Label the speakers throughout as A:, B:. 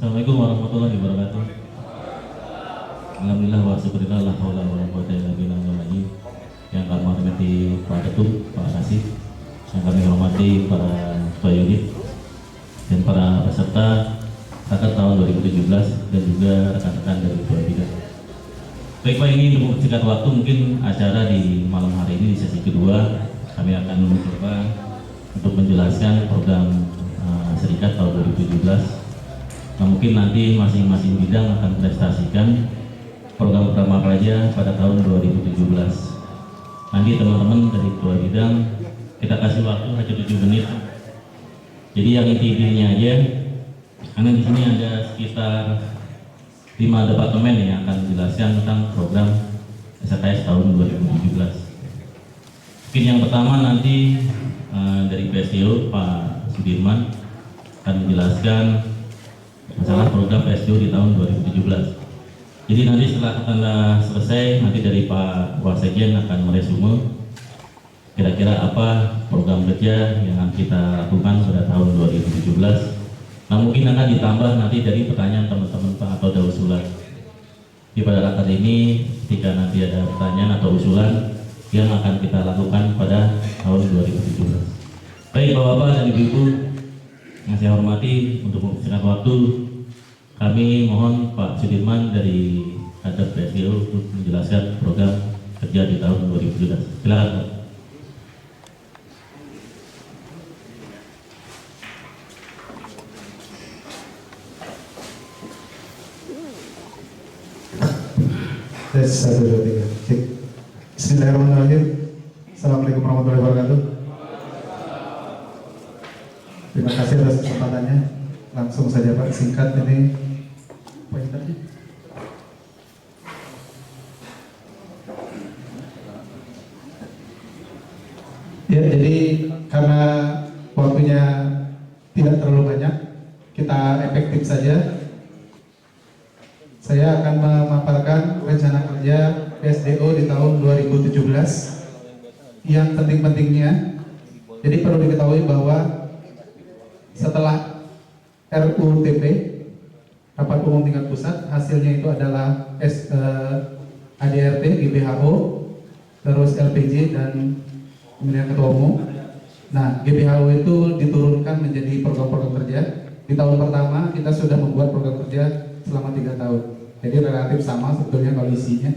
A: Assalamualaikum warahmatullahi wabarakatuh. Alhamdulillah wa syukurillah la haula wala quwwata illa billah. Yang kami hormati Pak Ketum, Pak Rasif, yang kami hormati para ketua unit dan para peserta Raker tahun 2017 dan juga rekan-rekan dari ketua bidang. Baik Pak, ini untuk singkat waktu mungkin acara di malam hari ini di sesi kedua kami akan mencoba untuk menjelaskan program serikat tahun 2017. Nah, mungkin nanti masing-masing bidang akan prestasikan program-program prakerja pada tahun 2017. Nanti teman-teman dari ketua bidang kita kasih waktu hanya 7 menit. Jadi yang inti-intinya aja, karena di sini ada sekitar 5 departemen yang akan menjelaskan tentang program SKS tahun 2017. Mungkin yang pertama nanti dari PSDO Pak Sudirman akan menjelaskan masalah program PSDO di tahun 2017. Jadi nanti setelah Anda selesai, nanti dari Pak Wasekjen akan meresume kira-kira apa program kerja yang akan kita lakukan pada tahun 2017. Nah, mungkin akan ditambah nanti dari pertanyaan teman-teman Pak atau ada usulan. Di pada rapat ini, ketika nanti ada pertanyaan atau usulan yang akan kita lakukan pada tahun 2017. Baik Bapak-Bapak dan Ibu-Ibu yang saya hormati, untuk mempersingkat waktu, kami mohon Pak Sudirman dari Kader PSDO untuk menjelaskan program kerja di tahun 2017. Silakan Pak.
B: Tes 1, 2, 3. Cek. Bismillahirrahmanirrahim. Assalamualaikum warahmatullahi wabarakatuh. Terima kasih atas kesempatannya. Langsung saja Pak, singkat ini pointernya. Ya, jadi karena waktunya tidak terlalu banyak, kita efektif saja. Saya akan memaparkan rencana kerja PSDO di tahun 2017 yang penting-pentingnya. Jadi perlu diketahui bahwa setelah RUTP, Rapat Umum Tingkat Pusat, hasilnya itu adalah ADRT, GBHO, terus LPJ dan pemilihan ketua umum. Nah, GBHO itu diturunkan menjadi program-program kerja. Di tahun pertama kita sudah membuat program kerja selama 3 tahun. Jadi relatif sama sebetulnya kalau isinya.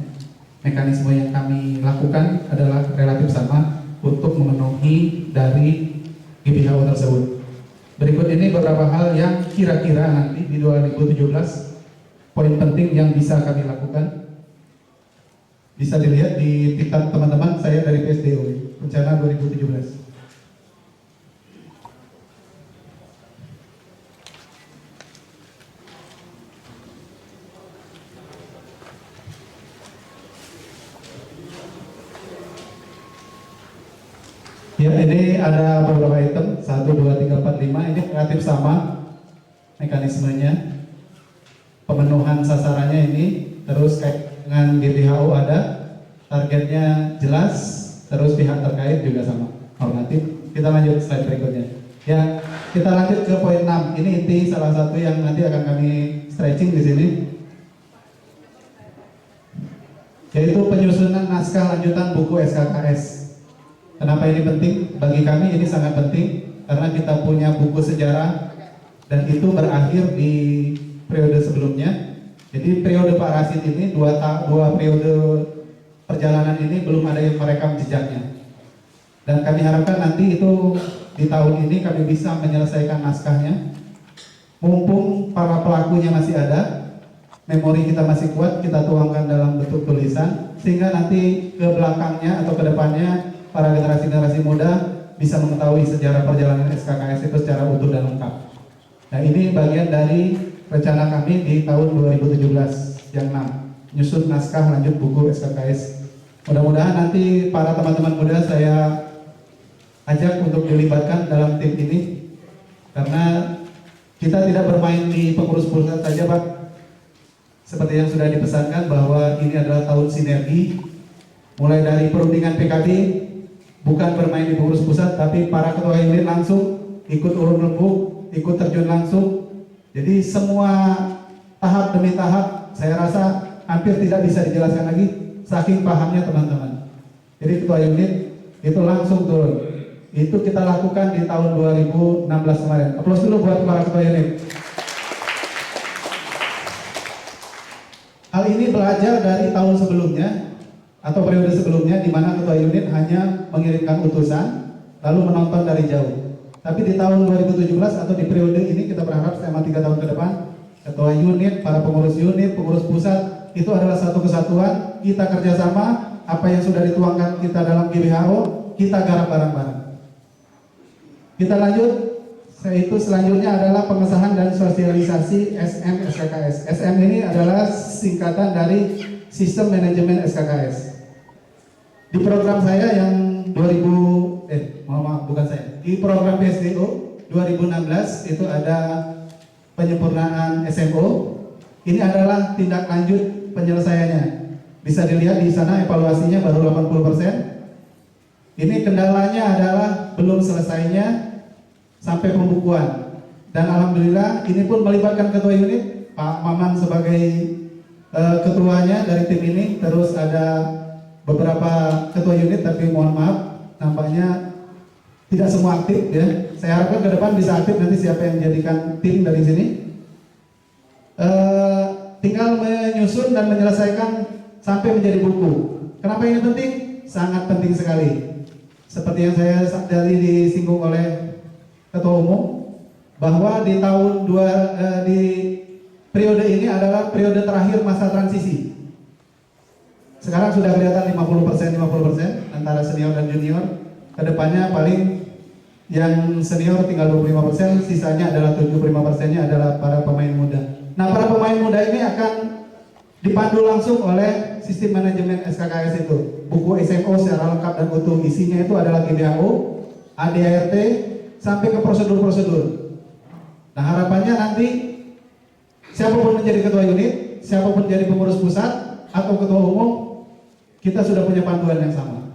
B: Mekanisme yang kami lakukan adalah relatif sama untuk memenuhi dari GBHO tersebut. Berikut ini beberapa hal yang kira-kira nanti di 2017 poin penting yang bisa kami lakukan. Bisa dilihat di tingkat teman-teman saya dari PSDO, rencana 2017. Ya, ini ada beberapa item 1, 2, 3, 4, 5. Ini relatif sama mekanismenya, pemenuhan sasarannya ini, terus kayak dengan GBHO ada, targetnya jelas, terus pihak terkait juga sama, normatif. Kita lanjut slide berikutnya. Ya, kita lanjut ke poin 6. Ini inti salah satu yang nanti akan kami stretching di sini, yaitu penyusunan naskah lanjutan buku SKKS. Kenapa ini penting? Bagi kami ini sangat penting karena kita punya buku sejarah dan itu berakhir di periode sebelumnya. Jadi periode Pak Rasid ini dua periode perjalanan ini belum ada yang merekam jejaknya. Dan kami harapkan nanti itu di tahun ini kami bisa menyelesaikan naskahnya. Mumpung para pelakunya masih ada, memori kita masih kuat, kita tuangkan dalam bentuk tulisan sehingga nanti ke belakangnya atau ke depannya para generasi-generasi muda bisa mengetahui sejarah perjalanan SKKS itu secara utuh dan lengkap. Nah, ini bagian dari rencana kami di tahun 2017 yang 6, nyusun naskah lanjut buku SKKS. Mudah-mudahan nanti para teman-teman muda saya ajak untuk dilibatkan dalam tim ini karena kita tidak bermain di pengurus pusat saja Pak. Seperti yang sudah dipesankan bahwa ini adalah tahun sinergi, mulai dari perundingan PKB, bukan bermain di pengurus pusat, tapi para ketua unit langsung ikut urun rembuk, ikut terjun langsung. Jadi semua tahap demi tahap saya rasa hampir tidak bisa dijelaskan lagi saking pahamnya teman-teman. Jadi ketua unit itu langsung turun. Itu kita lakukan di tahun 2016 kemarin. Aplaus dulu buat para ketua unit. Hal ini belajar dari tahun sebelumnya atau periode sebelumnya di mana ketua unit hanya mengirimkan utusan lalu menonton dari jauh. Tapi di tahun 2017 atau di periode ini kita berharap selama 3 tahun ke depan ketua unit, para pengurus unit, pengurus pusat itu adalah satu kesatuan, kita kerjasama, apa yang sudah dituangkan kita dalam GBHO kita garap bareng-bareng. Kita lanjut, yaitu selanjutnya adalah pengesahan dan sosialisasi SM SKKS. SM ini adalah singkatan dari Sistem Manajemen SKKS. Di program saya yang di program PSDO 2016 itu ada penyempurnaan SMO. Ini adalah tindak lanjut penyelesaiannya. Bisa dilihat di sana evaluasinya baru 80%. Ini kendalanya adalah belum selesainya sampai pembukuan. Dan alhamdulillah ini pun melibatkan ketua unit, Pak Maman sebagai ketuanya dari tim ini. Terus ada beberapa ketua unit, tapi mohon maaf nampaknya tidak semua aktif ya. Saya harapkan ke depan bisa aktif, nanti siapa yang menjadikan tim dari sini. Tinggal menyusun dan menyelesaikan sampai menjadi buku. Kenapa ini penting? Sangat penting sekali. Seperti yang saya tadi disinggung oleh Ketua Umum, bahwa di di periode ini adalah periode terakhir masa transisi. Sekarang sudah kelihatan 50% antara senior dan junior. Kedepannya paling yang senior tinggal 25%, sisanya adalah 75%-nya adalah para pemain muda. Nah, para pemain muda ini akan dipandu langsung oleh sistem manajemen SKKS itu. Buku SMO secara lengkap dan utuh, isinya itu adalah GBHO, ADART, sampai ke prosedur-prosedur. Nah, harapannya nanti siapapun menjadi ketua unit, siapapun menjadi pengurus pusat atau ketua umum, kita sudah punya panduan yang sama.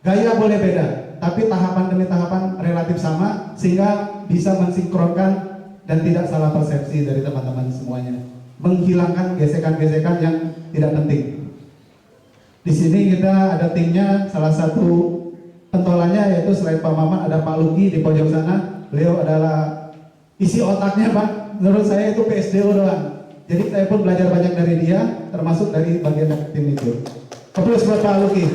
B: Gaya boleh beda, tapi tahapan demi tahapan relatif sama sehingga bisa mensinkronkan dan tidak salah persepsi dari teman-teman semuanya, menghilangkan gesekan-gesekan yang tidak penting. Di sini kita ada timnya, salah satu pentolannya yaitu selain Pak Maman ada Pak Luki di pojok sana. Beliau adalah isi otaknya Pak. Menurut saya itu PSDO doang. Jadi saya pun belajar banyak dari dia, termasuk dari bagian tim itu. Aplaus buat Pak Luki.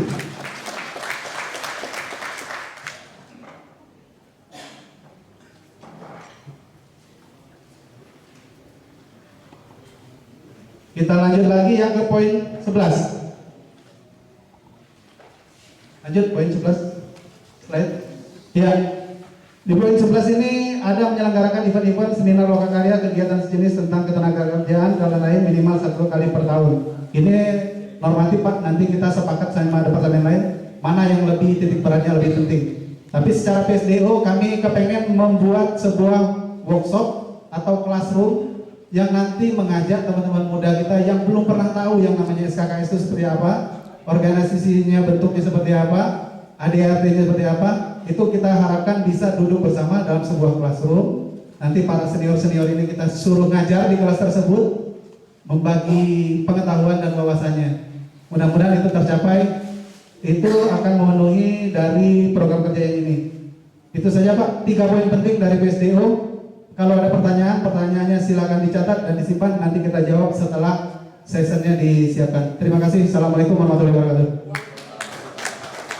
B: Kita lanjut lagi yang ke poin 11. Lanjut poin 11. Slide. Ya. Di poin 11 ini ada menyelenggarakan event-event, seminar lokakarya, kegiatan sejenis tentang ketenagakerjaan dan lain-lain minimal 1 kali per tahun. Ini normatif Pak, nanti kita sepakat sama departemen lain mana yang lebih titik beratnya lebih penting. Tapi secara PSDO kami kepengen membuat sebuah workshop atau classroom yang nanti mengajak teman-teman muda kita yang belum pernah tahu yang namanya SKKS itu seperti apa, organisasinya bentuknya seperti apa, ADART-nya seperti apa. Itu kita harapkan bisa duduk bersama dalam sebuah classroom. Nanti para senior-senior ini kita suruh ngajar di kelas tersebut, membagi pengetahuan dan wawasannya. Mudah-mudahan itu tercapai. Itu akan memenuhi dari program kerja yang ini. Itu saja Pak, 3 poin penting dari PSDO. Kalau ada pertanyaan, pertanyaannya silakan dicatat dan disimpan. Nanti kita jawab setelah sessionnya disiapkan. Terima kasih. Assalamualaikum warahmatullahi wabarakatuh.